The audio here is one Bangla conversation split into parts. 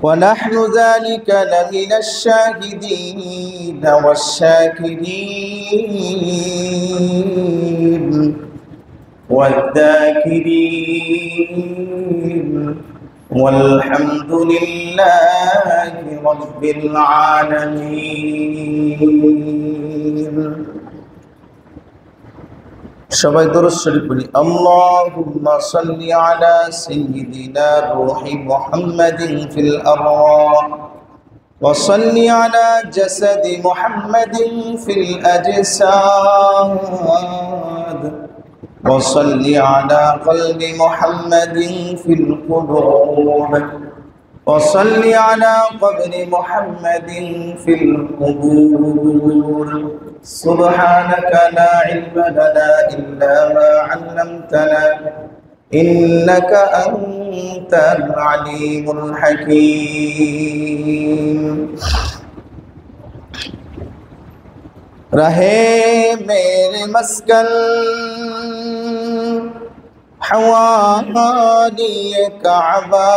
ونحن ذلك لمن الشاهدين والشاكرين والذاكرين والحمد لله رب العالمين. সবাই দরুদ শরীফ পড়ি। আল্লাহুম্মা সাল্লি আলা সাইয়্যিদিনা রূহি মুহাম্মাদিন ফিল আরওয়াহ ওয়া সাল্লি আলা জাসাদি মুহাম্মাদিন ফিল আজসাদ ওয়া সাল্লি আলা কলবি মুহাম্মাদিন ফিল কুলুব ওয়া সাল্লি আলা কবরি মুহাম্মাদিন ফিল কুবুর। سبحانك لا علم لنا إلا ما علمتنا إنك أنت العليم الحكيم. رہے میرے مسکن حوالی کعبہ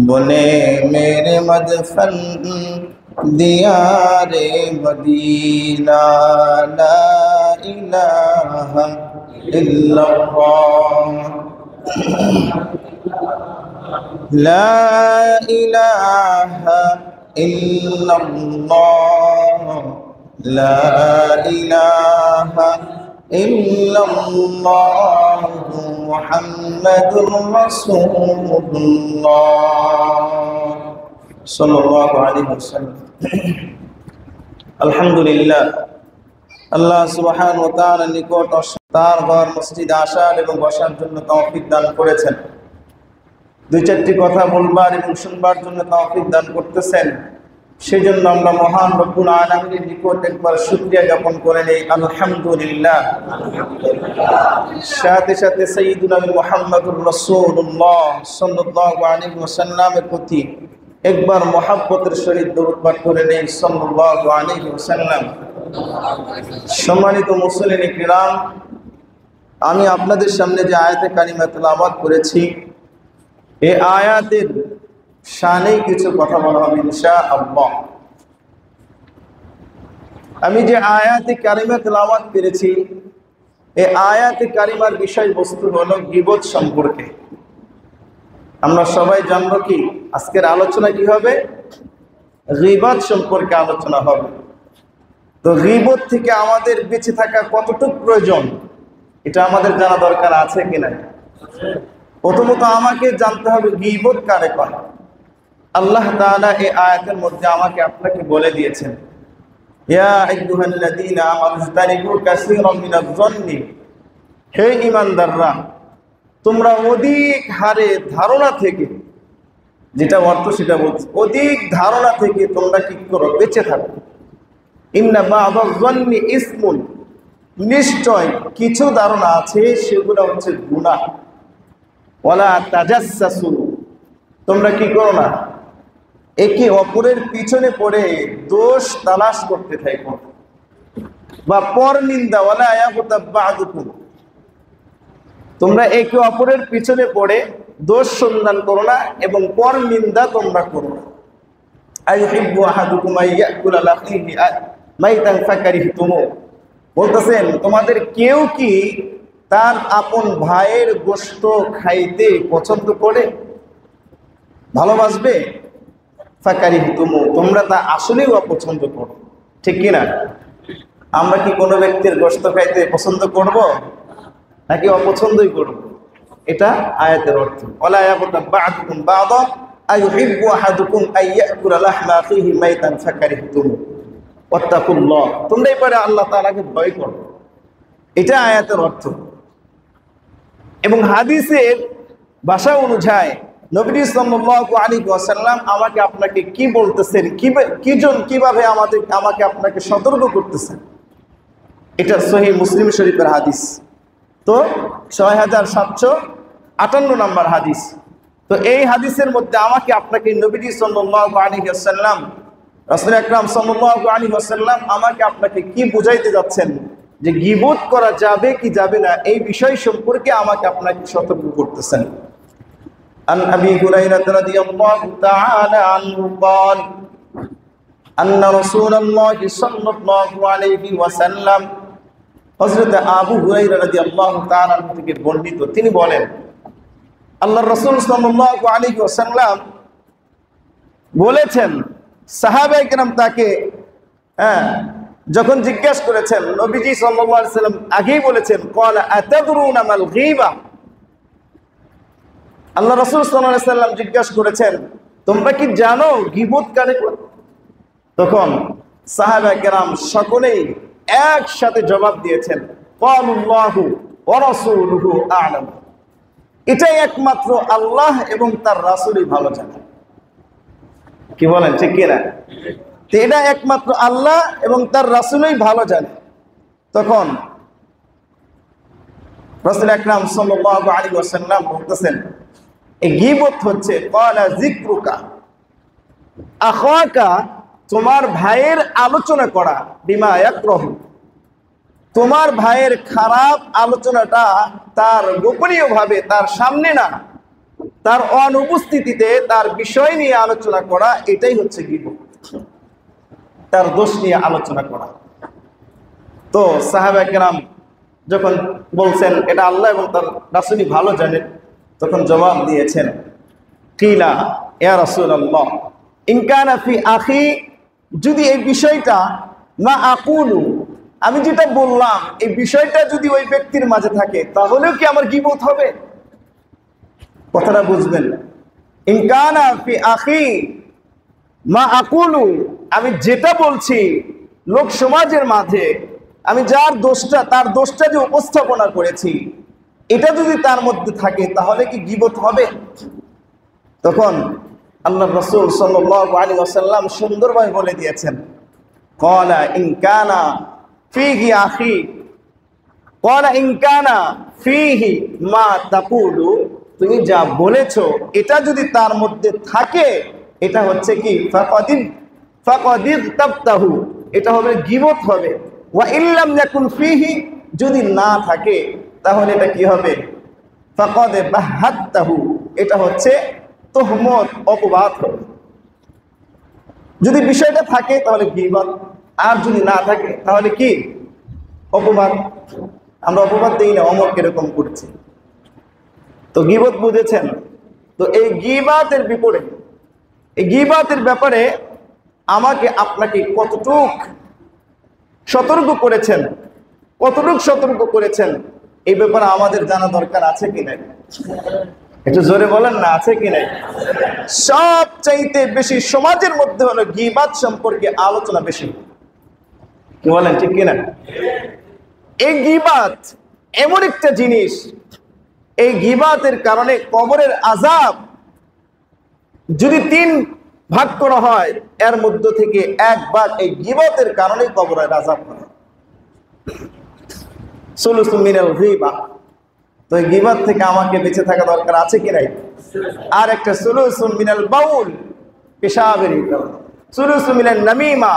بنے میرے مدفن دیار مدینہ لا الہ الا اللہ لا الہ الا اللہ لا الہ الا اللہ محمد رسول اللہ সাল্লাল্লাহু আলাইহি ওয়াসাল্লাম। আলহামদুলিল্লাহ, আল্লাহ সুবহানাহু ওয়া তাআলার নিকট তার ঘর মসজিদে আসার এবং বসার জন্য তৌফিক দান করেছেন। দুই চারটি কথা বলবার এবং শুনবার জন্য তৌফিক দান করতেছেন। সেজন্য আমরা মহান রব্বুল আলামিনের নিকট একবার শুকরিয়া জ্ঞাপন করে নেই, আলহামদুলিল্লাহ। সাথে সাথে সাইয়্যিদুনা মুহাম্মাদুর রাসূলুল্লাহ সাল্লাল্লাহু আলাইহি ওয়াসাল্লামের প্রতি একবার মহাব্বতের সহিত দরুদ পাঠ করে নেই, সাল্লাল্লাহু আলাইহি ওয়াসাল্লাম। সম্মানিত মুসলিম কিরাম, আমি আপনাদের সামনে যে আয়াতে কারিমা তেলাওয়াত করেছি, এই আয়াতের শানে কিছু কথা বলা হবে ইনশাআল্লাহ। আমি যে আয়াতে কারিমা তেলাওয়াত করেছি, এই আয়াতে কারিমার বিষয়বস্তু হলো গীবত সম্পর্কে। আমরা সবাই জানবো কি আজকের আলোচনা কি হবে? গীবত সম্পর্কে আলোচনা হবে। তো গীবত থেকে আমাদের বেঁচে থাকা কতটুকু প্রয়োজন, এটা আমাদের জানা দরকার আছে কিনা। প্রথমত আমাকে জানতে হবে গীবত কারে কয়। আল্লাহ তাআলা এই আয়াতের মধ্যে আমাকে আপনাকে বলে দিয়েছেন, ইয়া আইয়ুহাল্লাযীনা আমানু ইজতানিবু কাসীরাম মিনাজ-যন্নি, হে ঈমানদাররা, তোমরা অধিক হারে ধারণা থেকে, যেটা অর্থ সেটা বলছে, অধিক ধারণা থেকে তোমরা কি করো? বেঁচে থাকো। ইন্না বা'দায-যন্নি ইসমুন, নিশ্চয় কিছু ধারণা আছে সেগুলো হচ্ছে গুনাহ। ওয়ালা তাজাসসু, তোমরা কি করো না একে অপরের পিছনে পড়ে দোষ তালাশ করতে থাকো, বা পরনিন্দা। ওয়ালা ইয়াগতাব বা'দুকুম, তোমরা একে অপরের পিছনে পড়ে দোষ সন্ধান করো না এবং পর নিন্দা তোমরা করো না। আইয়ুহিব্বু আহাদুকুম আইয়াকুলা লাখিহি মাইতান ফাকারিহতুমু, বলতেছেন তোমাদের কেউ কি তার আপন ভাইয়ের গোশত খাইতে পছন্দ করে, ভালোবাসবে? ফাকারিহতুমু, তোমরা তা আসলেই অপছন্দ করো, ঠিক কিনা? আমরা কি কোনো ব্যক্তির গোশত খাইতে পছন্দ করব নাকি অপছন্দই করব? এটা আয়াতের অর্থ। ওয়ালা ইয়াগতাব বা'দুকুম বা'দা আইয়ুহিব্বু আহাদুকুম আইয়াকুলা লাহমা আখিহি মাইতান ফাকারিহতুমু ওয়াত্তাকুল্লাহ, তোমরা এবারে আল্লাহ তাআলাকে ভয় করো, এটা আয়াতের অর্থ। এবং হাদিসের ভাষা অনুযায়ী নবী সাল্লাল্লাহু আলাইহি ওয়াসাল্লাম আমাকে আপনাকে কি বলতেছেন, কিভাবে আমাকে আপনাকে সতর্ক করতেছেন, এটা সহিহ মুসলিম শরীফের হাদিস। তো ৬৭৫৮ নম্বর হাদিস। তো এই হাদিসের মধ্যে আমাকে আপনাকে নবী সাল্লাল্লাহু আলাইহি ওয়াসাল্লাম, রাসূল আকরাম সাল্লাল্লাহু আলাইহি ওয়াসাল্লাম আমাকে আপনাকে কি বুঝাইতে যাচ্ছেন যে গীবত করা যাবে কি যাবে না, এই বিষয় সম্পর্কে আমাকে আপনাকে সতর্ক করতেছেন। عن أبي هريرة رضي الله تعالى عنه قال أن رسول الله صلى الله عليه وسلم হযরত আবু হুরায়রা রাদিয়াল্লাহু তাআলা আনহু থেকে বর্ণিত, তিনি বলেন আল্লাহর রাসূল সাল্লাল্লাহু আলাইহি ওয়াসাল্লাম বলেছেন, সাহাবায়ে কেরাম তাকে যখন জিজ্ঞাসা করেছেন, নবীজি সাল্লাল্লাহু আলাইহি ওয়াসাল্লাম আগেই বলেছেন, ক্বালা আতাদরুনা মাল গীবা। আল্লাহ রাসূল সাল্লাল্লাহু আলাইহি ওয়াসাল্লাম জিজ্ঞাসা করেছেন, তোমরা কি জানো গীবত কারে করে? তখন সাহাবায়ে কেরাম সকলেই একসাথে জবাব দিয়েছেন, ক্বালুল্লাহু ওয়া রাসূলুহু আ'লাম। এটাই একমাত্র আল্লাহ এবং তার রাসূলই ভালো জানেন। কি বলেন, ঠিক কি না? তো এটা একমাত্র আল্লাহ এবং তার রাসূলই ভালো জানে। তখন রাসূল আকরাম সাল্লাল্লাহু আলাইহি ওয়াসাল্লাম বলতেছেন, এই গীবত হচ্ছে ক্বালা যিকরুকা আখাকা, তোমার ভাইয়ের আলোচনা করা, বিমা ইয়াকরাহু, তোমার ভাইয়ের খারাপ আলোচনাটা তার গোপনীয়ভাবে, তার সামনে না, তার অনুপস্থিতিতে তার বিষয় নিয়ে আলোচনা করা, এটাই হচ্ছে গীবত, তার দোষ নিয়ে আলোচনা করা। তো সাহাবায়ে কেরাম যখন বলছেন এটা আল্লাহ এবং তার রাসূলই ভালো জানেন, তখন জবাব দিয়েছেন, কিলা ইয়া রাসূলুল্লাহ ইন কানা ফি আখি, যদি এই বিষয়টা মা আকুলু, আমি যেটা বললাম এই বিষয়টা যদি ওই ব্যক্তির মাঝে থাকে, তাহলেও কি আমার গীবত হবে? কথাটা বুঝবেন। ইন কানা ফি আখি মা আকুলু, আমি যেটা বলছি লোক সমাজের মাঝে আমি যার দোষটা, তার দোষটা যে উপস্থাপনা করেছি, এটা যদি তার মধ্যে থাকে তাহলে কি গীবত হবে? তখন আল্লাহর রাসূল সাল্লাল্লাহু আলাইহি ওয়াসাল্লাম সুন্দরভাবে বলে দিয়েছেন, ক্বালা ইন কানা ফীহি আখি, ক্বালা ইন কানা ফীহি মা তাকুলু, তুমি যা বলেছো এটা যদি তার মধ্যে থাকে, এটা হচ্ছে কি ফাকাদিদ তাবতাহু, এটা হবে গীবত হবে। ওয়া ইল্লাম ইয়াকুন ফীহি, যদি না থাকে তাহলে এটা কি হবে? ফাকাদ বাহাত্তাহু, এটা হচ্ছে তুহমত, অপবাদ হবে। যদি বিষয়টা থাকে তাহলে গীবত, আর যদি না থাকে তাহলে কি? অপবাদ। আমরা অপবাদ দেই না, অমর কিরকম করছে। তো গীবত বুঝেছেন। তো এই গীবতের বিপরীত, এই গীবতের ব্যাপারে আমাকে আপনাকে কতটুক সতর্ক করেছেন, কতটুক সতর্ক করেছেন, এই ব্যাপারে আমাদের জানা দরকার আছে কি নাই? একটু জোরে বলেন না, আছে কি নাই? সবচাইতে বেশি সমাজের মধ্যে হলো গীবত সম্পর্কে আলোচনা বেশি। কি বলেন, ঠিক কিনা? এই গীবত এমন একটা জিনিস, এই গীবতের কারণে কবরের আযাব যদি 3 ভাগ করা হয়, এর মধ্য থেকে 1 ভাগ এই গীবতের কারণে কবরের আযাব হয়। সুলুসু মিনাল গীবা। তো এই গীবত থেকে আমাকে বেঁচে থাকা দরকার আছে কি নাই? আর একটা সুলুসু মিনাল বাউল, পেশাবের কারণে। সুলুসু মিনাল নামিমা,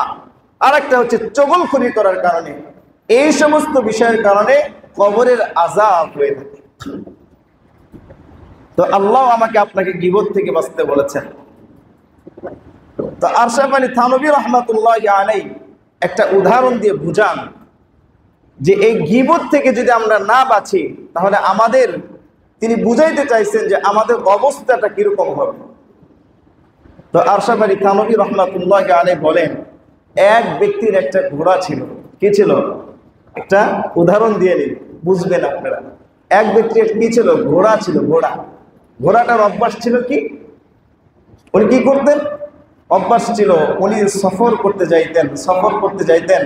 আর একটা হচ্ছে চগলখড়ি করার কারণে। এই সমস্ত বিষয়ের কারণে কবরের আযাব হয়ে থাকে। তো আল্লাহ আমাকে আপনাকে গীবত থেকে বাঁচতে বলেছেন। তো আরশাদ আলী থানভী রাহমাতুল্লাহি আলাইহি একটা উদাহরণ দিয়ে বুঝান যে এই গীবত থেকে যদি আমরা না বাঁচি তাহলে আমাদের, তিনি বুঝাইতে চাইছেন যে আমাদের অবস্থাটা কিরকম হবে। তো আরশাদ আলী থানভী রাহমাতুল্লাহি আলাইহি বলেন, এক ব্যক্তির একটা ঘোড়া ছিল। কি ছিল? একটা উদাহরণ দিয়ে নিন, বুঝবেন আপনারা। এক ব্যক্তির কি ছিল? ঘোড়া ছিল। ঘোড়াটার অভ্যাস ছিল কি? উনি কি করতেন? অভ্যাস ছিল উনি সফর করতে যাইতেন,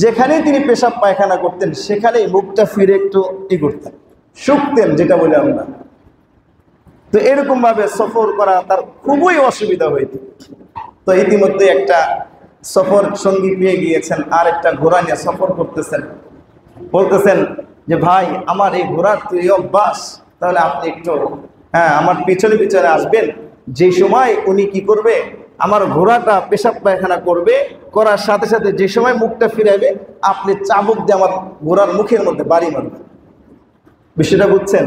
যেখানেই তিনি পেশাব পায়খানা করতেন সেখানেই মুখটা ফিরে একটু করতেন, শুকতেন, যেটা বলে আমরা। তো এরকম ভাবে সফর করা তার খুবই অসুবিধা হইত। তো ইতিমধ্যে একটা সফর সঙ্গী পেয়ে গিয়েছেন, আর একটা ঘোড়া নিয়ে সফর করতেছেন। বলতেছেন যে ভাই, আমার এই ঘোড়ার তো এই অভ্যাস, তাহলে আপনি একটু আমার পিছনে পিছনে আসবেন। যে সময় উনি কি করবে, আমার ঘোড়াটা পেশাব পায়খানা করবে, করার সাথে সাথে যে সময় মুখটা ফিরাইবে, আপনি চাবুক দিয়ে আমার ঘোড়ার মুখের মধ্যে বাড়ি মারবেন। বিষয়টা বুঝছেন?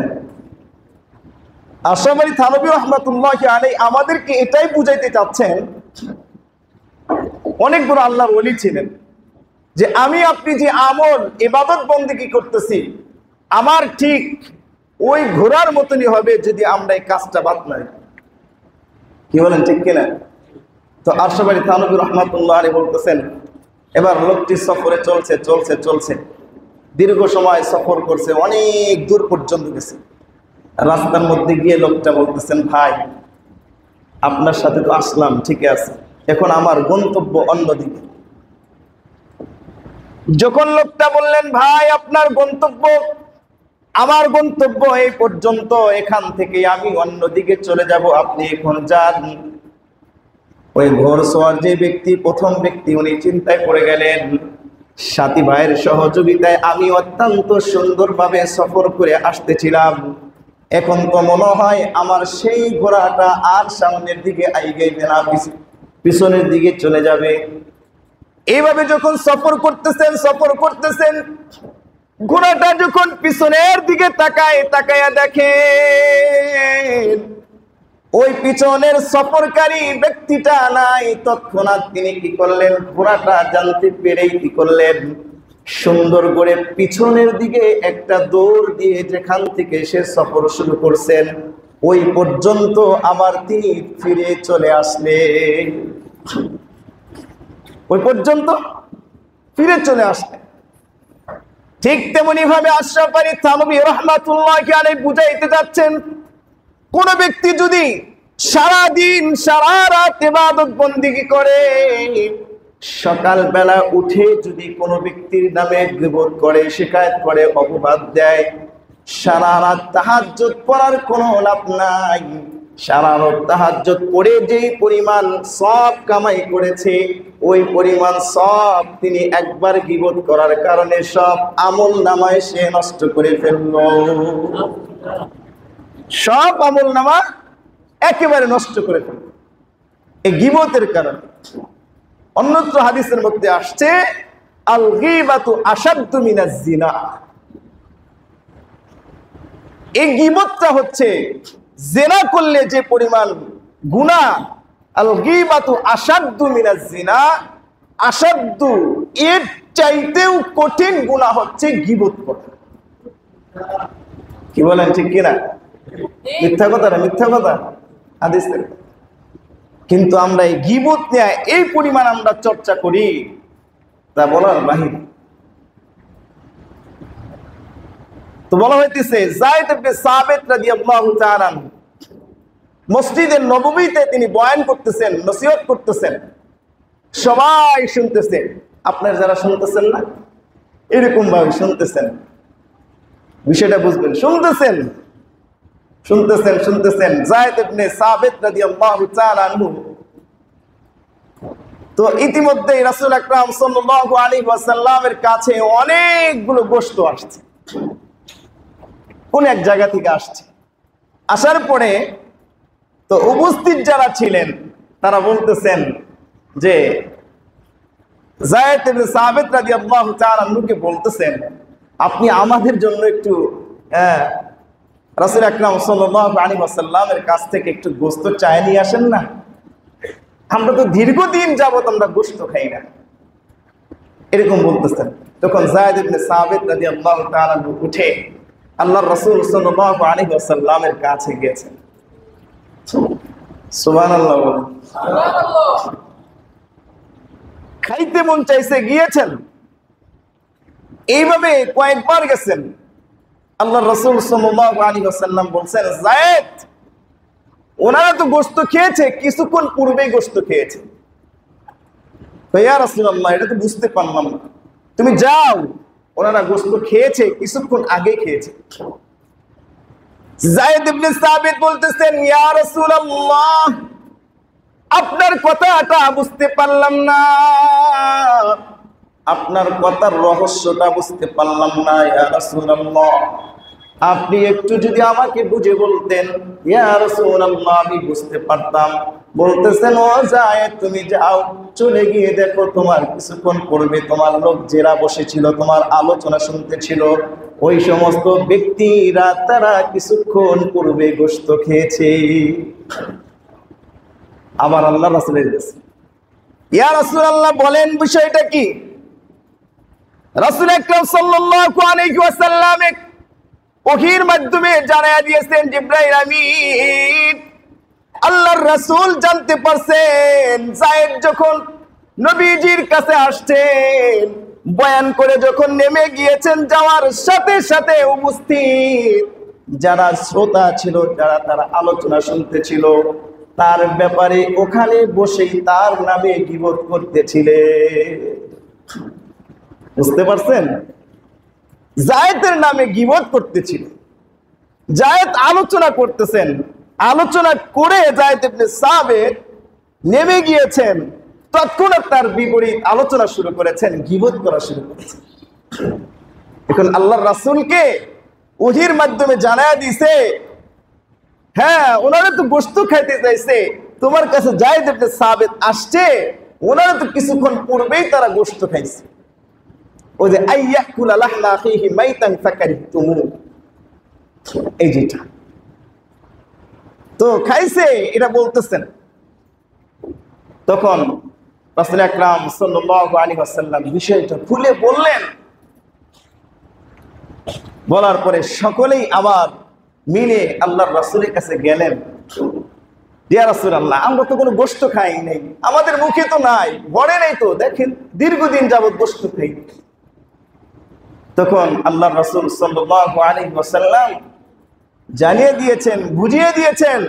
আশরাফ আলী থানভী রাহমাতুল্লাহি আলাইহি আমাদেরকে এটাই বুঝাইতে চাচ্ছেন, অনেক বড় আল্লাহর ওলি ছিলেন, যে আমি আপনি যে আমল ইবাদত বন্দেগী করতেছি আমার ঠিক ওই ঘোড়ার মতনই হবে যদি আমরা এই কাজটা বাদ নাই। কি বলেন, ঠিক কিনা? তো আশরাফ আলী থানভী রাহমাতুল্লাহি আলাইহি বলতেছেন, এবার লোকটি সফরে চলছে চলছে চলছে, দীর্ঘ সময় সফর করছে, অনেক দূর পর্যন্ত গেছে। রাস্তার মধ্যে গিয়ে লোকটা বলতেছেন, ভাই আপনার সাথে তো আসলাম, ঠিক আছে, এখন আমার গন্তব্য অন্যদিকে। যখন লোকটা বললেন, ভাই আপনার গন্তব্য, আমার গন্তব্য এই পর্যন্ত, এখান থেকে আমি অন্যদিকে চলে যাব, আপনি এখন যান। ওই ঘোড়সওয়ার যে ব্যক্তি, প্রথম ব্যক্তি, উনি চিন্তায় পড়ে গেলেন, সাথী ভাইয়ের সহযোগিতায় আমি অত্যন্ত সুন্দরভাবে সফর করে আসতেছিলাম, এখন তো মনে হয় আমার সেই ঘোড়াটা আর সামনের দিকে আইগাইবে না, পিছনের দিকে চলে যাবে। এইভাবে যখন সফর করতেছেন, ঘোড়াটা যখন পিছনের দিকে তাকায়া দেখেন ওই পিছনের সফরকারী ব্যক্তিটা নাই। তৎক্ষণাৎ তিনি কি করলেন, ঘোড়াটা জানতে পেরেই কি করলেন, সুন্দর করে পিছনের দিকে একটা দৌড় দিয়ে যেখান থেকে সে সফর শুরু করছেন ওই পর্যন্ত আবার তিনি ফিরে চলে আসলেন, ওই পর্যন্ত ফিরে চলে আসলেন। ঠিক তেমনি ভাবে আশরাফ আলী থানভী রাহমাতুল্লাহি আলাইহি বুঝাইতে যাচ্ছেন, কোন ব্যক্তি যদি সারা দিন সারা রাত ইবাদত বন্দেগী করে, সকাল বেলা উঠে যদি কোনো ব্যক্তির নামে গীবত করে, শিকায়ত করে, অপবাদ দেয়, সারা রাত তাহাজ্জুদ পড়ার কোনো লাভ নাই। সারা রাত তাহাজ্জুদ পড়ে যেই পরিমাণ সওয়াব কামাই করেছে ওই পরিমাণ সওয়াব তিনি একবার গীবত করার কারণে সব আমল নামায় সে নষ্ট করে ফেলল, সব আমল নামা একেবারে নষ্ট করে ফেলল এই গীবতের কারণে। অন্যত্র হাদিসের মধ্যে আসছে, আল গীবাতু আশাদ্দু মিনাজ জিনা, এই গীবতটা হচ্ছে জিনা করলে যে পরিমাণ গুনাহ, আল গীবাতু আশাদ্দু মিনাজ জিনা, আশাদ্দু এর চাইতেও কঠিন গুনাহ হচ্ছে গীবত করা। কি বলেন, ঠিক কিনা? মিথ্যা কথা না, মিথ্যা কথা হাদিসের। কিন্তু আমরা এই গীবত নিয়ে এই পরিমাণ আমরা চর্চা করি, তা বলার বাহিরে। তো বলা হইতেছে, যায়েদ ইবনে সাবিত রাদিয়াল্লাহু তাআলা আনহু মসজিদে নববীতে তিনি বয়ান করতেছেন, নসিহত করতেছেন, সবাই শুনতেছে। আপনার যারা শুনতেছেন না, এরকম ভাবে শুনতেছেন, বিষয়টা বুঝবেন, শুনতেছেন যায়েদ ইবনে সাবিত রাদিয়াল্লাহু তাআলা আনহু। তো ইতিমধ্যে রাসূল আকরাম সাল্লাল্লাহু আলাইহি ওয়াসাল্লামের কাছে অনেকগুলো গোশত আসছে, কোন এক জায়গা থেকে আসছে। আসার পরে তো উপস্থিত যারা ছিলেন তারা বলতেছেন যে যায়েদ ইবনে সাবিত রাদিয়াল্লাহু তাআলা আনহুকে বলতেছেন, আপনি আমাদের জন্য একটু রাসূল আকরাম সাল্লাল্লাহু আলাইহি ওয়াসাল্লামের কাছ থেকে একটু গোশত চাই নিয়ে আসেন না, আমরা তো দীর্ঘদিন যাবত আমরা গোশত খাই না, এরকম বলতেছেন। তখন যায়েদ ইবনে সাবিত রাদিয়াল্লাহু তাআলা উঠে আল্লাহর রাসূল সাল্লাল্লাহু আলাইহি ওয়াসাল্লামের কাছে গেছেন। সুবহানাল্লাহ, সুবহানাল্লাহ। খাইতে মন চাইছে, গিয়েছেন, এইভাবে কয়েকবার গেছেন। আল্লাহর রাসূল সাল্লাল্লাহু আলাইহি ওয়াসাল্লাম বলছেন, যায়েদ ওনারা তো গোশত খেয়েছে, কিছুক্ষণ পূর্বেই গোশত খেয়েছে। তো ইয়া রাসূলুল্লাহ, এটা তো বুঝতে পারলাম না, তুমি যাও, ওনারা গোশত খেয়েছে, কিছুক্ষণ আগে খেয়েছে। যায়েদ ইবনে সাবিত বলতেছেন, ইয়া রাসূলুল্লাহ, আপনার কথাটা বুঝতে পারলাম না, আপনার কথার রহস্যটা বুঝতে পারলাম না ইয়া রাসূলুল্লাহ। আপনি একটু যদি আমাকে বুঝে বলতেন ইয়া রাসূলুল্লাহ, আমি বুঝতে পারতাম। বলতেছেন ও যায়েদ, তুমি যাও, চলে গিয়ে দেখো তোমার কিছুক্ষণ পূর্বে তোমার লোক যারা বসেছিল, তোমার আলোচনা শুনতেছিল, ওই সমস্ত ব্যক্তিরা তারা কিছুক্ষণ পূর্বে গোশত খেয়েছে। আবার আল্লাহ রাসূলের কাছে, ইয়া রাসূলুল্লাহ বলেন বিষয়টা কি? রাসূল আকরাম সাল্লাল্লাহু আলাইহি ওয়াসাল্লাম ওহীর মাধ্যমে জানায়া দিয়েছেন, জিবরাইল আমিন আল্লাহর রাসূল জানতে পারছেন যায়েদ যখন নবীজির কাছে আসছেন, বয়ান করে যখন নেমে গিয়েছেন, যাওয়ার সাথে সাথে উপস্থিত যারা শ্রোতা ছিল, যারা তারা আলোচনা শুনতেছিল, তার ব্যাপারে ওখানে বসেই তার নামে গীবত করতেছিলেন। বুঝতে পারছেন? যায়েদের নামে গীবত করতেছিল। যায়েদ আলোচনা করতেছেন, আলোচনা করে যায়েদ ইবনে সাবিত নেমে গিয়েছেন, তৎক্ষণাৎ তার বিপরীত আলোচনা শুরু করেছেন, গীবত করা শুরু করেছেন। এখন আল্লাহর রাসূলকে ওহীর মাধ্যমে জানায়া দিয়েছে, হ্যাঁ ওনারা তো গোশত খাইতে চাইছে, তোমার কাছে যায়েদ ইবনে সাবিত আসছে, ওনারা তো কিছুক্ষণ পূর্বেই তারা গোশত খাইছে। ওই যে আইয়াকুলা লাহমা আখিহি মাইতান ফাকারিতুমু, এই যেটা তো খাইছে এটা বলতেছেন। তখন রাসূল আকরাম সাল্লাল্লাহু আলাইহি ওয়াসাল্লাম বিষয়টা খুলে বললেন। বলার পরে সকলেই আবার মিলে আল্লাহর রাসূলের কাছে গেলেন, ইয়া রাসূলুল্লাহ, আমরা তো কোনো গোশত খাই নাই, আমাদের মুখে তো নাই, ঘরে নেই তো, দেখেন দীর্ঘদিন যাবত গোশত খাই। তখন আল্লাহর রাসূল সাল্লাল্লাহু আলাইহি ওয়াসাল্লাম জানিয়ে দিয়েছেন, বুঝিয়ে দিয়েছেন,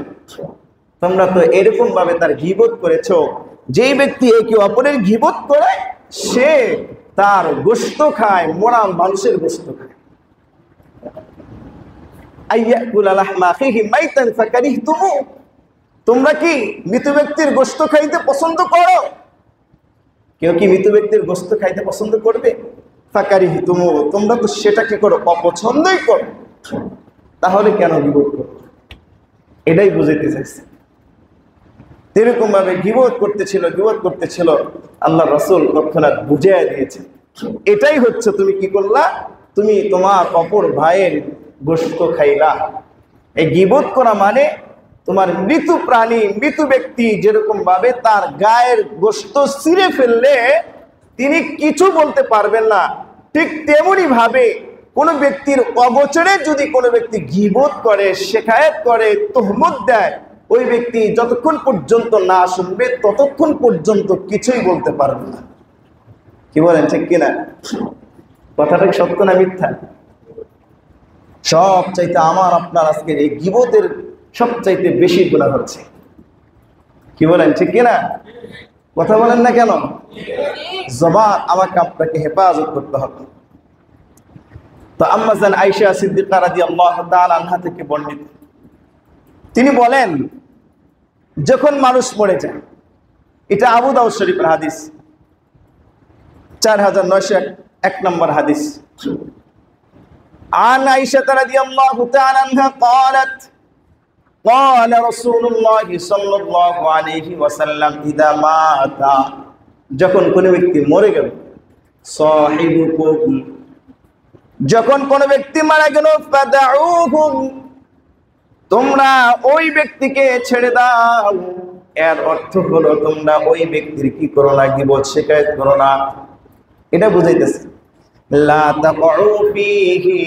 তোমরা তো এরকম ভাবে তার গীবত করেছো, যেই ব্যক্তি একে অপরের গীবত করে সে তার গোশত খায়, মরা মানুষের গোশত খায়। আইয়াকুলা লাহমা আখিহি মাইতান ফাকারিহতুমু, তোমরা কি মৃত ব্যক্তির গোশত খাইতে পছন্দ করো? কেউ কি মৃত ব্যক্তির গোশত খাইতে পছন্দ করবে? ফাকারিহতুমু, তোমরা তো সেটাকে করো, অপছন্দই করো, তাহলে কেন গীবত করো? এটাই বুঝাইতে চাইছে। এরকম ভাবে গীবত করতেছিল, আল্লাহ রাসূল তৎক্ষণাৎ বুঝিয়ে দিয়েছে, এটাই হচ্ছে তুমি কি করলা, তুমি তোমার অপর ভাইয়ের গোশত খাইলা। এই গীবত করা মানে তোমার মৃত প্রাণী, মৃত ব্যক্তি যেরকম ভাবে তার গায়ের গোশত ছিঁড়ে ফেললে তিনি কিছু বলতে পারবেন না, ঠিক তেমনি ভাবে কোনো ব্যক্তির অগোচরে যদি কোনো ব্যক্তি গীবত করে, শেখায়েত করে, তোহমত দেয়, ওই ব্যক্তি যতক্ষণ পর্যন্ত না শুনবে ততক্ষণ পর্যন্ত কিছুই বলতে পারবে না। কি বলেন, ঠিক কিনা? কথাটা সত্য না মিথ্যা? সব চাইতে আমার আপনার আজকের এই গীবতের সবচাইতে বেশি গুনাহ হচ্ছে। কি বলেন, ঠিক কিনা? কথা বলেন না কেন? জবান আমাকে আপনাকে হেফাজত করতে হবে। তো আম্মা জান আয়েশা সিদ্দিকা রাদিয়াল্লাহু তাআলা আনহা থেকে বর্ণিত, তিনি বলেন, যখন মানুষ মরে যায়, এটা আবু দাউদ শরীফের হাদিস, 4901 নম্বর হাদিস। عن عائشة رضي الله تعالى عنها قالت قال رسول الله صلى الله عليه وسلم إذا مات, যখন কোনো ব্যক্তি মরে গেল, সাহিবুকুম, যখন কোনো ব্যক্তি মারা গেল, ফাদাউহুম, তোমরা ওই ব্যক্তিকে ছেড়ে দাও। এর অর্থ হলো তোমরা ওই ব্যক্তির কি করো না, গীবত শিকায়ত করো না। এটা বুঝাইতেছে লা তাকউ ফীহি,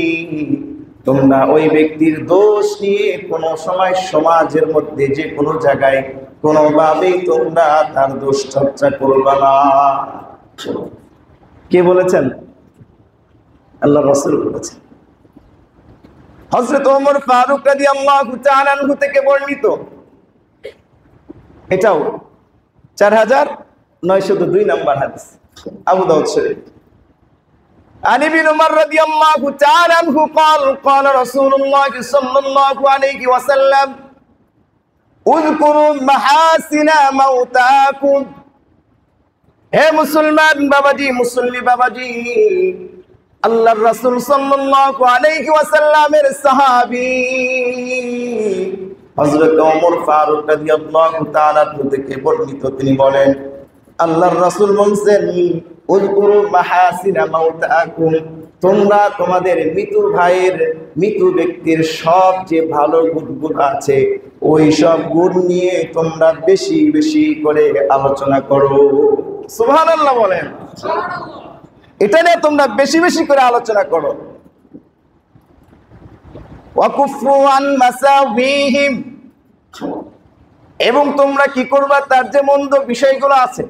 তোমরা ওই ব্যক্তির দোষ নিয়ে কোনো সময় সমাজের মধ্যে যে কোনো জায়গায় কোনোভাবেই তোমরা তার দোষ চর্চা করবে না। কে বলেছেন? আল্লাহ রাসূল বলেছেন। হযরত ওমর ফারুক রাদিয়াল্লাহু তাআলা আনহু থেকে বর্ণিত, এটাও 4902 নম্বর হাদিস, আবু দাউদ শরীফ। عن ابن عمر رضي الله تعالى عنه قال قال رسول الله صلى الله عليه وسلم اذكروا محاسن موتاكم, হে মুসলমান বাবাজি, মুসল্লি বাবাজি, আল্লাহর রাসূল সাল্লাল্লাহু আলাইহি ওয়াসাল্লামের সাহাবী হযরত ওমর ফারুক রাদিয়াল্লাহু তাআলা থেকে বর্ণিত, তিনি বলেন আল্লাহর রাসূল বলেন উযকুরু মাহাসিনা মাউতাকুম, তোমরা তোমাদের মৃত ভাইয়ের, মৃত ব্যক্তির সব যে ভালো গুণগুলো আছে ওই সব গুণ নিয়ে তোমরা বেশি বেশি করে আলোচনা করো। সুবহানাল্লাহ বলেন। এটা নিয়ে তোমরা বেশি বেশি করে আলোচনা করো। ওয়াকুফু আন মাসাবিহিম, এবং তোমরা কি করবা, তার যে মন্দ বিষয়গুলো আছে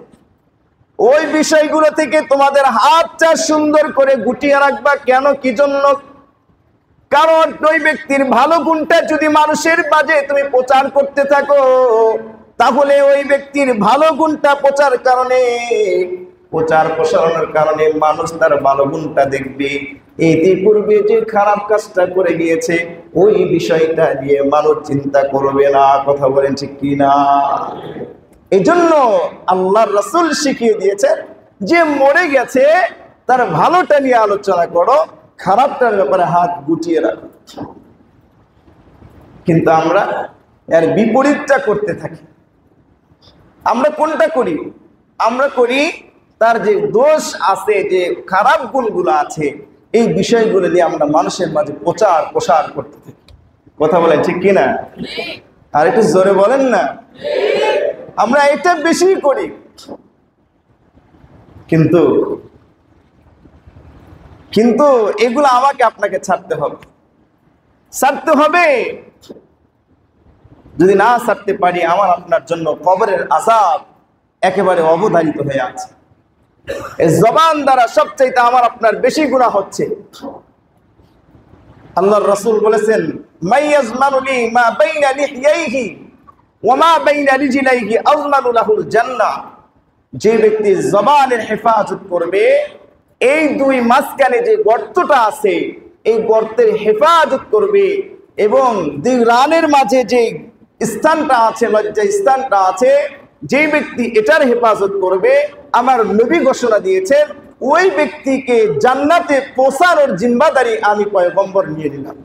ওই বিষয়গুলো থেকে তোমাদের হাতটা সুন্দর করে গুটিয়ে রাখবা। কেন, কি জন্য? কারণ ওই ব্যক্তির ভালো গুণটা যদি মানুষের মাঝে তুমি প্রচার করতে থাকো, তাহলে ওই ব্যক্তির ভালো গুণটা প্রচার প্রসারণের কারণে মানুষ তার ভালো গুণটা দেখবে। ইতিপূর্বে যে খারাপ কাজটা করে গিয়েছে ওই বিষয়টা নিয়ে মানুষ চিন্তা করবে না। কথা বলেন ঠিক কি না? এই জন্য আল্লাহর রাসূল শিখিয়ে দিয়েছেন যে মরে গেছে তার ভালোটা নিয়ে আলোচনা করো, খারাপটার ব্যাপারে হাত গুটিয়ে রাখো। কিন্তু আমরা এর বিপরীতটা করতে থাকি। আমরা কোনটা করি? আমরা করি তার যে দোষ আছে, যে খারাপ গুণগুলো আছে, এই বিষয়গুলো নিয়ে আমরা মানুষের মাঝে প্রসার করতে থাকি। কথা বলেন ঠিক কিনা? আর একটু জোরে বলেন না। আমরা এটা বেশি করি। কিন্তু কিন্তু এগুলো আমাকে আপনাকে ছাড়তে হবে। যদি না ছাড়তে পারি, আমার আপনার জন্য কবরের আযাব একেবারে অবধারিত হয়ে আছে। এই জবান দ্বারা সবচেয়ে আমার আপনার বেশি গুনাহ হচ্ছে। আল্লাহর রাসূল বলেছেন মাইয়াজমানু লি মা বাইনা লিহইহি ওয়া মা বাইনা রিজলাইহি আযমানু লাহুল জান্নাহ, যে ব্যক্তি জবানের হেফাজত করবে, এই দুই মাঝখানে যে গর্তটা আছে এই গর্তের হেফাজত করবে, এবং দুই রানের মাঝে যে স্থানটা আছে, লজ্জা স্থানটা আছে, যে ব্যক্তি এটার হেফাজত করবে, আমার নবী ঘোষণা দিয়েছেন ওই ব্যক্তিকে জান্নাতে পৌঁছানোর জিম্মাদারি আমি পয়গম্বর নিয়ে নিলাম।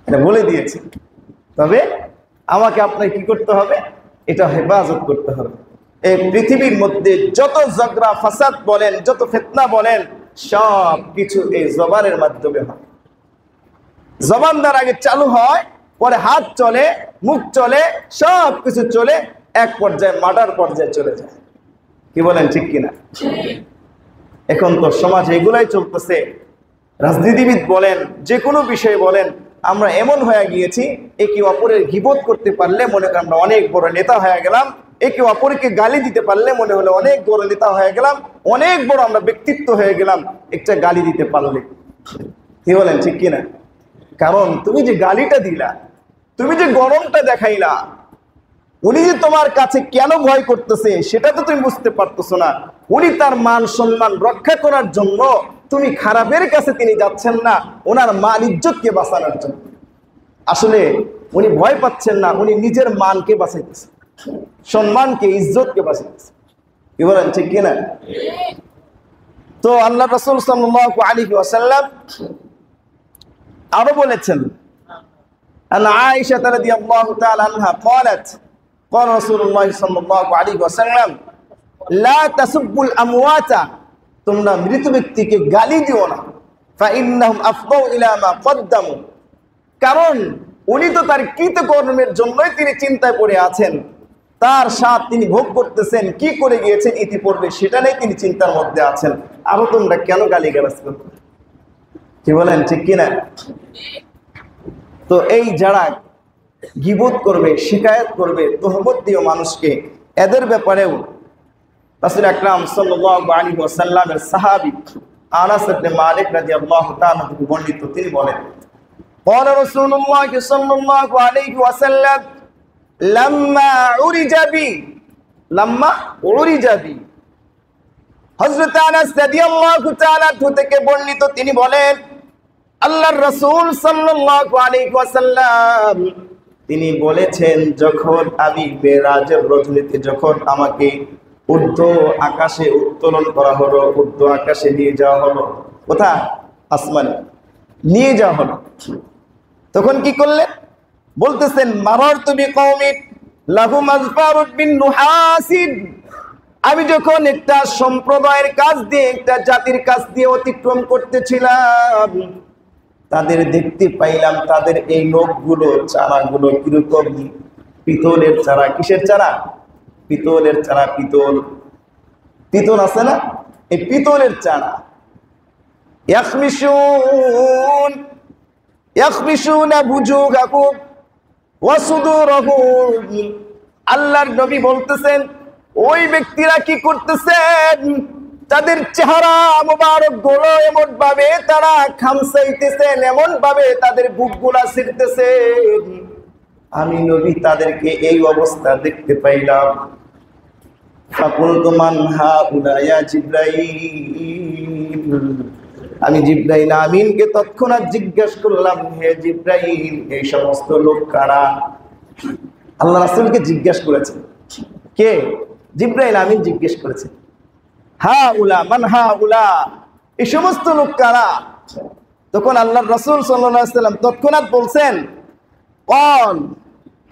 এটা বলে দিয়েছে। তবে আমাকে আপনাকে কি করতে হবে? এটা হেফাজত করতে হবে। এই পৃথিবীর মধ্যে যত ঝগড়া ফাসাদ বলেন, যত ফিতনা বলেন, সব কিছু এই জবানের মাধ্যমে হয়। জবান দ্বারা আগে চালু হয়, পরে হাত চলে, মুখ চলে, সব কিছু চলে, এক পর্যায়ে মার্ডার পর্যায়ে চলে যায়। কি বলেন ঠিক কিনা? এখন তো সমাজে এগুলাই চলতেছে। রাজনীতিবিদ বলেন, যে কোনো বিষয় বলেন, আমরা এমন হয়ে গিয়েছি একে অপরের গীবত করতে পারলে মনে করেন আমরা অনেক বড় নেতা হয়ে গেলাম, একে অপরকে গালি দিতে পারলে মনে হলো অনেক বড় নেতা হয়ে গেলাম, অনেক বড় আমরা ব্যক্তিত্ব হয়ে গেলাম একটা গালি দিতে পারলে। কি বলেন ঠিক কিনা? কারণ তুমি যে গালিটা দিলা, তুমি যে গরমটা দেখাইলা, উনি যে তোমার কাছে কেন ভয় করতেছে সেটা তো তুমি বুঝতে পারতেছো না। উনি তার মান সম্মান রক্ষা করার জন্য, তুমি খারাপের কাছে তিনি যাচ্ছেন না ওনার মান ইজ্জতকে বাঁচানোর জন্য। আসলে উনি ভয় পাচ্ছেন না, উনি নিজের মানকে বাঁচাইতেছে, সম্মানকে, ইজ্জতকে বাঁচাইতেছে। কি বলেন ঠিক কিনা? তো আল্লাহ রাসূল সাল্লাল্লাহু আলাইহি ওয়াসাল্লাম আরো বলেছেন, আন আয়েশা রাদিয়াল্লাহু তাআলা আনহা قالت قال رسول الله صلى الله عليه وسلم لا تسبوا الاموات, তোমরা মৃত ব্যক্তিকে গালি দিও না, فانهم افضوا الى ما قدموا, কারণ উনি তো তার কৃতকর্মের জন্যই তিনি চিন্তায় পড়ে আছেন, তার স্বাদ তিনি ভোগ করতেছেন, কি করে গিয়েছেন ইতিপূর্বে সেটা নিয়ে তিনি চিন্তার মধ্যে আছেন। আরো তোমরা কেন গালিগালাজ করবে? কি বলেন ঠিক কিনা? তো এই যারা গীবত করবে, শিকায়ত করবে, তহমত দিও মানুষকে, এদের ব্যাপারেও রাসূল আকরাম সাল্লাল্লাহু আলাইহি ওয়াসাল্লামের সাহাবী আনাস ইবনে মালিক রাদিয়াল্লাহু তাআলা থেকে বর্ণিত, তিনি বলেন قال رسول الله صلى الله عليه وسلم لما عرج بي হযরত আনাস রাদিয়াল্লাহু তাআলা থেকে বর্ণিত, তিনি বলেন আল্লাহর রাসূল সাল্লাল্লাহু আলাইহি ওয়াসাল্লাম তিনি বলেছেন, যখন আমি মেরাজের রজনীতে যখন আমাকে ঊর্ধ্ব আকাশে উত্তোলন করা হলো, ঊর্ধ্ব আকাশে নিয়ে যাওয়া হলো। কোথায়? আসমানে নিয়ে যাওয়া হলো। তখন কি করলেন? বলতেছেন মারারতু বিকওমিন লাহুম আযফারুন মিন নুহাসিন। আমি যখন একটা সম্প্রদায়ের কাছ দিয়ে, একটা জাতির কাছ দিয়ে অতিক্রম করতেছিলাম, তাদের দেখতে পাইলাম তাদের এই নখগুলো, চারাগুলো কিরকম? পিতলের চারা। কিসের চারা? পিতলের চারা। পিতল আছে না, এই পিতলের চারা। ইয়াখমিশুনা বুজুহাকুম ওয়া সুদুরহুম। আল্লাহর নবী বলতেছেন ওই ব্যক্তিরা কি করতেছেন? তাদের চেহারা মোবারক গুলো এমন ভাবে তারা খামসাইতেছেন, এমন ভাবে তাদের বুকগুলা ছিঁড়তেছেন। আমি নবী তাদেরকে এই অবস্থা দেখতে পাইলাম। ফাকুলতু মান হাউলা ইয়া জিবরাইল। আমি জিবরাইল আমিনকে তৎক্ষণাৎ জিজ্ঞাসা করলাম, হে জিবরাইল, এই সমস্ত লোক কারা? আল্লাহ রাসূলকে জিজ্ঞাসা করেছেন। কে? জিবরাইল আমিন জিজ্ঞেস করেছে, হাউলা মান হাউলা, এই সমস্ত লোক কারা? তখন আল্লাহর রাসূল সাল্লাল্লাহু আলাইহি ওয়াসাল্লাম তৎক্ষণাৎ বলছেন, قال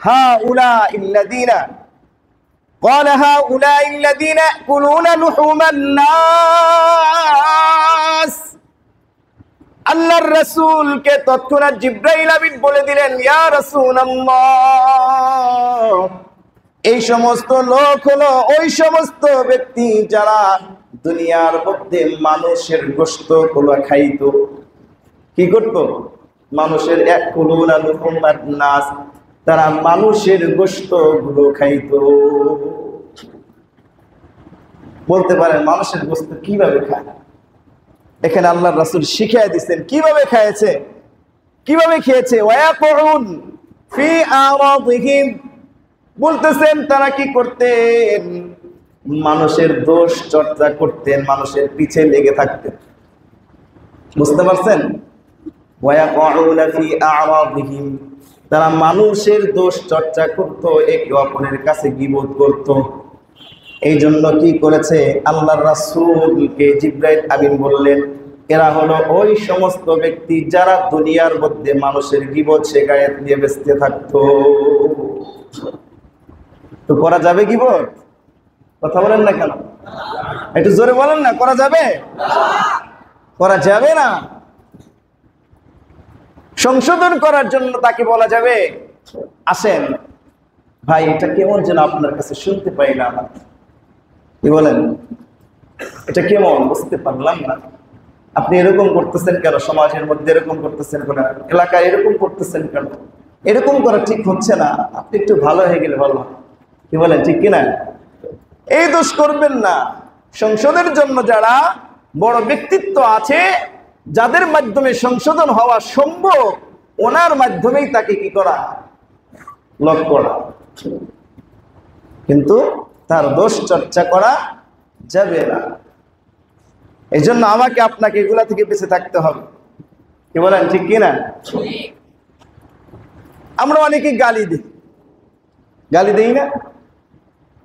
هؤلاء الذين يأكلون لحوم الناس। আল্লাহর রাসূলকে তৎক্ষণাৎ জিবরাইল আমিন বলে দিলেন, ইয়া রাসূলুল্লাহ, এই সমস্ত লোক হলো ওই সমস্ত ব্যক্তি যারা দুনিয়ার মধ্যে মানুষের গোশত গুলো খাইত। কি করত? মানুষের ইয়াকুলুনা লুহুমান নাস, তারা মানুষের গোশত গুলো খাইত। বলতে পারেন মানুষের গোশত কিভাবে খায়? এখানে আল্লাহর রাসূল শিখিয়ে দিচ্ছেন কিভাবে খাইছে, কিভাবে খেয়েছে। ওয়ায়াকুন ফি আরাদিহিম, বলতেছেন তারা কি করতেন? মানুষের দোষ চর্চা করতেন, মানুষের পিছে লেগে থাকতেন। বুঝতে পারছেন? ওয়ায়াকুনা ফি আরাদিহিম, তারা মানুষের দোষ চর্চা করত, একে অপরের কাছে গীবত করত। এই জন্য কি করেছে? আল্লাহর রাসূলকে জিবরাইল আমিন বললেন, এরা হলো ওই সমস্ত ব্যক্তি যারা দুনিয়ার মধ্যে মানুষের গীবত শিকায়ত নিয়ে ব্যস্ত থাকতো। তো করা যাবে গীবত? কথা বলেন না কেন? একটু জোরে বলেন না, করা যাবে? করা যাবে না। সংশোধন করার জন্য তাকে বলা যাবে, আসেন ভাই, এটা কেমন যেন আপনার কাছে শুনতে পাই না, কি বলেন? এটা কেমন বুঝতে পারলাম না, আপনি এরকম করতেছেন কেন? সমাজের মধ্যে এরকম করতেছেন কেন? এলাকায় এরকম করতেছেন কেন? এরকম করা ঠিক হচ্ছে না, আপনি একটু ভালো হয়ে গেলে ভালো। কি বলেন, ঠিক কিনা? এই দোষ করবেন না। সংশোধনের জন্য যারা বড় ব্যক্তিত্ব আছে, যাদের মাধ্যমে সংশোধন হওয়া সম্ভব, ওনার মাধ্যমেই তাকে কি করা? লক করা। কিন্তু তার দোষ চর্চা করা যাবে না। এই জন্য আমাকে আপনাকে এগুলা থেকে বেঁচে থাকতে হবে। কি বলেন, ঠিক কিনা? আমরা অনেকে গালি দিই, গালি দেই না?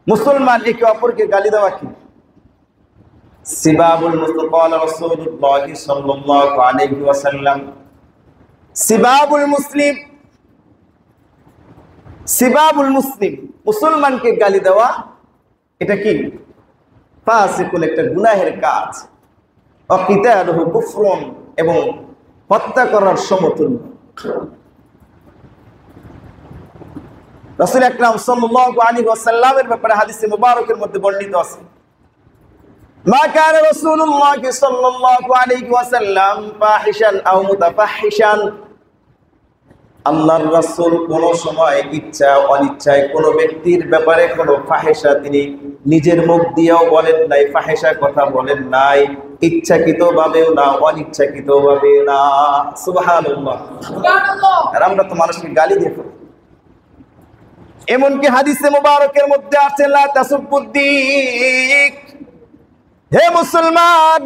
মুসলমান একে অপরকে গালি দেওয়া কি? সিবাবুল মুসলিম রাসূলুল্লাহ সাল্লাল্লাহু আলাইহি ওয়াসাল্লাম, সিবাবুল মুসলিম, সিবাবুল মুসলিম, মুসলমানকে গালি দেওয়া এটা কি? ফাসিকুন, একটা গুনাহের কাজ। অকিতালুহু কুফরুন, এবং হত্যা করার সমতুল্য। রাসূল আকরাম সাল্লাল্লাহু আলাইহি ওয়াসাল্লামের ব্যাপারে হাদিসে মুবারকের মধ্যে বর্ণিত আছে, মা কানা রাসূলুল্লাহ সাল্লাল্লাহু আলাইহি ওয়াসাল্লাম ফাহিশান আও মুতাফাহিশান। আল্লাহর রাসূল কোন সময় ইচ্ছা অনিচ্ছায় কোন ব্যক্তির ব্যাপারে কোন ফাহিশা তিনি নিজের মুখ দিয়েও বলেন নাই, ফাহিশা কথা বলেন নাই, ইচ্ছাকৃতভাবেও না, অনিচ্ছাকৃতভাবেও না। সুবহানাল্লাহ, সুবহানাল্লাহ। আর আমরা তো মানুষকে গালি দিয়ে ফেলি। এমনকি হাদিসে মুবারকের মধ্যে আছে, লা তাসুবুদ্দিক, হে মুসলমান,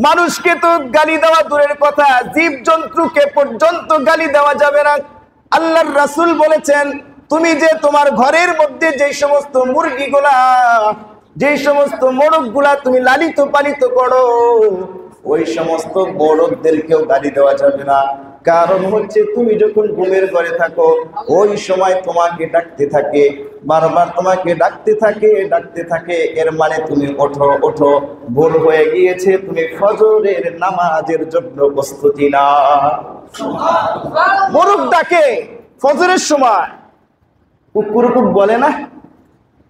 মানুষকে তো গালি দেওয়া দূরের কথা, জীব জন্তুকে পর্যন্ত গালি দেওয়া যাবে না। আল্লাহর রাসূল বলেছেন, তুমি যে তোমার ঘরের মধ্যে যে সমস্ত মুরগিগুলা যে সমস্ত মোরগগুলা তুমি লালিত পালিত করো, ওই সমস্ত মোরগদেরকেও গালি দেওয়া যাবে না। কারণ হচ্ছে তুমি যখন ঘুমের ঘরে থাকো, ওই সময় তোমাকে ডাকতে থাকে, বারবার তোমাকে ডাকতে থাকে। এর মানে তুমি ওঠো ওঠো, ভোর হয়ে গিয়েছে, তুমি ফজরের নামাজের জন্য প্রস্তুতি না। মোরগ ডাকে ফজরের সময়, কুকুর বলে না।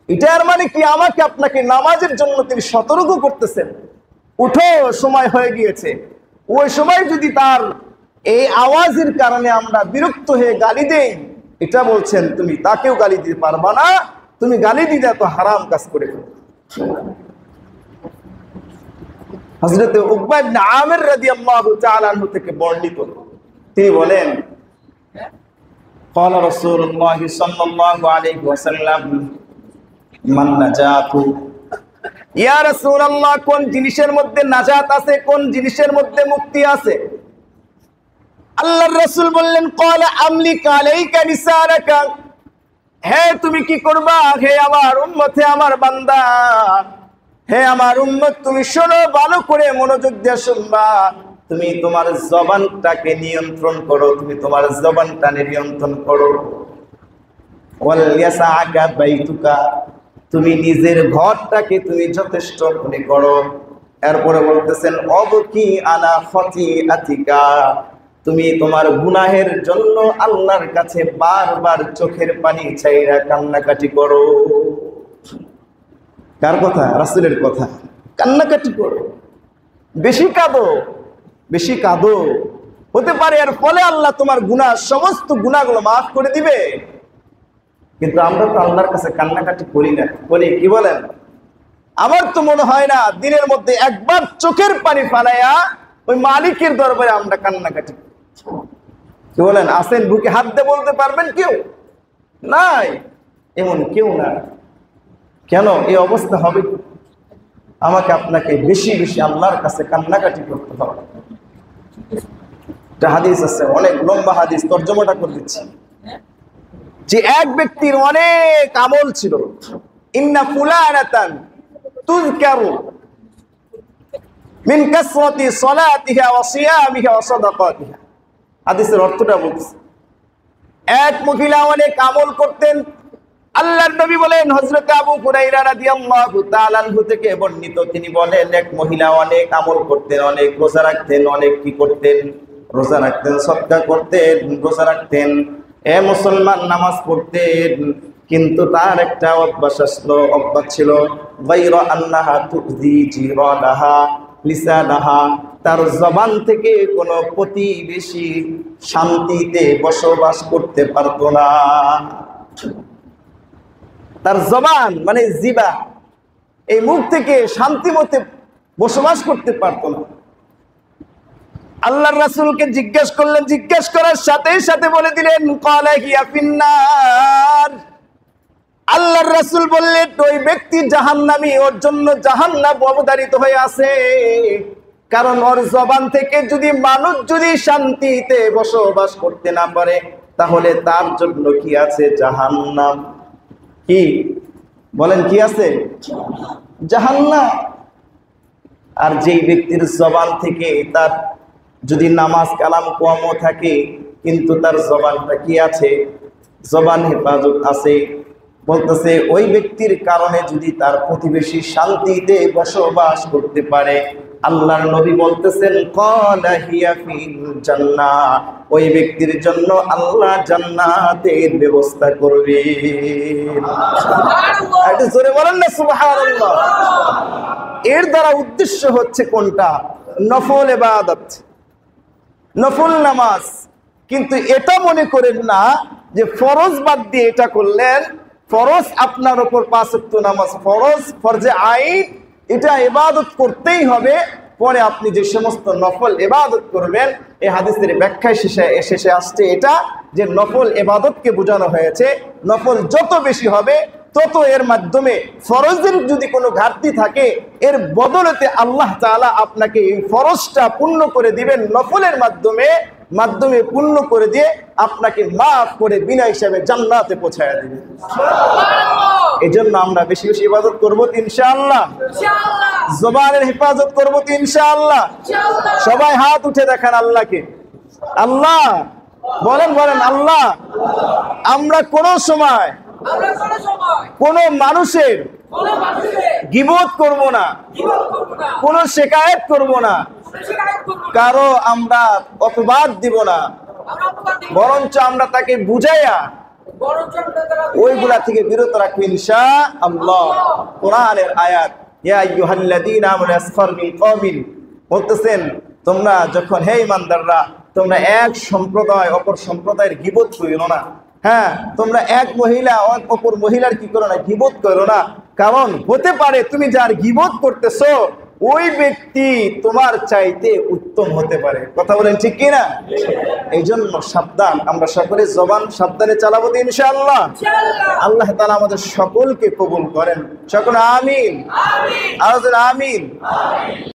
এটার মানে কি? আমাকে আপনাকে নামাজের জন্য তিনি সতর্ক করতেছেন, উঠো, সময় হয়ে গিয়েছে। ওই সময় যদি তার এই আওয়াজের কারণে আমরা বিরক্ত হয়ে গালি দেই, এটা বলছেন তুমি তাকেও গালি দিতে পারবা না, তুমি গালি দিতে এত হারাম কাজ করে ফেলো। হযরত উকবা ইবনে আমির রাদিয়াল্লাহু তাআলা আনহু থেকে বর্ণিত, তিনি বলেন, قال رسول الله صلى الله عليه وسلم মান নাজাতু, ইয়া রাসূলুল্লাহ, কোন জিনিসের মধ্যে নাজাত আছে, কোন জিনিসের মধ্যে মুক্তি আছে? আল্লাহর রাসূল বললেন, ক্বালা আমলিক আলাইকা লিসানাকা, হে তুমি কি করবা? হে আমার উম্মত, হে আমার বান্দা, হে আমার উম্মত, তুমি শোনো, ভালো করে মনোযোগ দিয়ে শুনবা। তুমি তোমার জবানটাকে নিয়ন্ত্রণ করো, তুমি তোমার জবানটা নিয়ন্ত্রণ করো। ওয়াল ইয়াসআকা বাইতুকা, তুমি নিজের ঘরটাকে তুমি যথেষ্ট মনে করো। এরপরে বলতেছেন, অবকি আলা খতিআতিকা, তুমি তোমার গুনাহের জন্য আল্লাহর কাছে বারবার চোখের পানি ছাইরা কান্নাকাটি করো। কার কথা? রাসূলের কথা। কান্নাকাটি করো, বেশি কাঁদো, বেশি কাঁদো। হতে পারে এর ফলে আল্লাহ তোমার গুনাহ, সমস্ত গুনাহগুলো মাফ করে দিবে। কিন্তু আমরা তো আল্লাহর কাছে কান্নাকাটি করি না, বলি কি বলেন? আমার তো মনে হয় না দিনের মধ্যে একবার চোখের পানি ফালাইয়া ওই মালিকের দরবারে আমরা কান্নাকাটি করি। কি বলেন? আসেন, বুকে হাত দিয়ে বলতে পারবেন কেউ? নাই, এমন কেউ না। কেন এই অবস্থা হবে? আমাকে আপনাকে বেশি বেশি আল্লাহর কাছে কান্নাকাটি করতে হবে। একটা হাদিস আছে, অনেক লম্বা হাদিস, তর্জমাটা করে দিচ্ছি। যে এক ব্যক্তির অনেক আমল ছিল, ইন্না ফুলানাতান তুযকারু মিন কাসরাতি সালাতিহা ওয়া সিয়ামিহা ওয়া সাদাকাতিহা। হাদিসের অর্থটা বলছি, এক মহিলা অনেক আমল করতেন। আল্লাহর নবী বলেন, হযরত আবু হুরায়রা রাদিয়াল্লাহু তাআলা আনহু থেকে বর্ণিত, তিনি বলেন, এক মহিলা অনেক আমল করতেন, অনেক রোজা রাখতেন, অনেক কি করতেন? রোজা রাখতেন, সদকা করতেন, রোজা রাখতেন, এ মুসলমান, নামাজ পড়তেন। কিন্তু তার একটা অভ্যাস ছিল, গায়রা আন্নাহা তুযি জিরানাহা লিসানাহা, তার জবান থেকে কোনো প্রতিবেশী শান্তিতে বসবাস করতে পারতো না। তার জবান মানে জিবা, এই মুখ থেকে শান্তি মতে বসবাস করতে পারতো না। আল্লাহর রাসূলকে জিজ্ঞেস করলেন, জিজ্ঞেস করার সাথে সাথে বলে দিলেন, ক্বালা হিয়া ফিন্নার। আল্লাহর রাসূল বললেন, ওই ব্যক্তি জাহান্নামী, ওর জন্য জাহান্নাম অবধারিত হয়ে আছে। কারণ ওর জবান থেকে যদি মানুষ যদি শান্তিতে বসবাস করতে না পারে, তাহলে তার জন্য কি আছে? জাহান্নাম। কি বলেন? কি আছে? জাহান্নাম। আর যেই ব্যক্তির জবান থেকে তার যদি নামাজ কালাম কমও থাকে, কিন্তু তার জবানটা কি আছে? জবান হেফাজত আছে। বলতেছে ওই ব্যক্তির কারণে যদি তার প্রতিবেশী শান্তিতে বসবাস করতে পারে, আল্লাহর নবী বলতেছেন, ক্বালা হিয়া ফিল জান্নাহ, ওই ব্যক্তির জন্য আল্লাহ জান্নাতের ব্যবস্থা করবে। সুবহানাল্লাহ, একটু জোরে বলেন না সুবহানাল্লাহ। এর দ্বারা উদ্দেশ্য হচ্ছে কোনটা? নফল ইবাদত, নফল নামাজ। কিন্তু এটা মনে করেন না যে ফরজ বাদ দিয়ে এটা করলেন। ফরজ আপনার উপর 5 ওয়াক্ত নামাজ ফরজ, ফরজে আইন, এটা ইবাদত করতেই হবে। পরে আপনি যে সমস্ত নফল ইবাদত করবেন, এই হাদিসের ব্যাখ্যায় শেষে আসছে এটা যে নফল ইবাদতকে বোঝানো হয়েছে। নফল যত বেশি হবে তত এর মাধ্যমে ফরজের যদি কোনো ঘাটতি থাকে, এর বদলতে আল্লাহ তাআলা আপনাকে এই ফরজটা পূর্ণ করে দিবেন, নফলের মাধ্যমে পূর্ণ করে দিয়ে আপনাকে মাফ করে বিনা হিসাবে জান্নাতে পৌঁছায়া দিবেন। এই জন্য আমরা বেশি বেশি ইবাদত করবো ইনশাআল্লাহ, জবানের হেফাজত করবো ইনশাআল্লাহ। সবাই হাত উঠে দেখান আল্লাহকে। আল্লাহ বলেন, বলেন আল্লাহ, আমরা কোন সময় কোন মানুষের গীবত করব না, কোন শিকায়েত করব না, কারো আমরা অপবাদ দিব না, বরঞ্চ আমরা তাকে বুঝাইয়া ওইগুলা থেকে বিরত রাখবো ইনশাআল্লাহ। কোরআনের আয়াত, ইয়া আইয়ুহাল্লাযীনা আমানু আসখার মিন কওমিন, বলতেছেন তোমরা যখন, হে ঈমানদাররা, তোমরা এক সম্প্রদায় অপর সম্প্রদায়ের গীবত করিও না। হ্যাঁ, তোমরা এক মহিলা অপর মহিলার কি করো না, গীবত করো না। কারণ হতে পারে তুমি যার গীবত করতেছো ওই ব্যক্তি তোমার চাইতে উত্তম হতে পারে। কথা বলেন ঠিক কিনা? এই জন্য সাবধান, আমরা সকলে জবান সাবধানে চালাবো ইনশাআল্লাহ। আল্লাহ তাআলা আমাদের সকলকে কবুল করেন। সকলে আমিন, আমিন।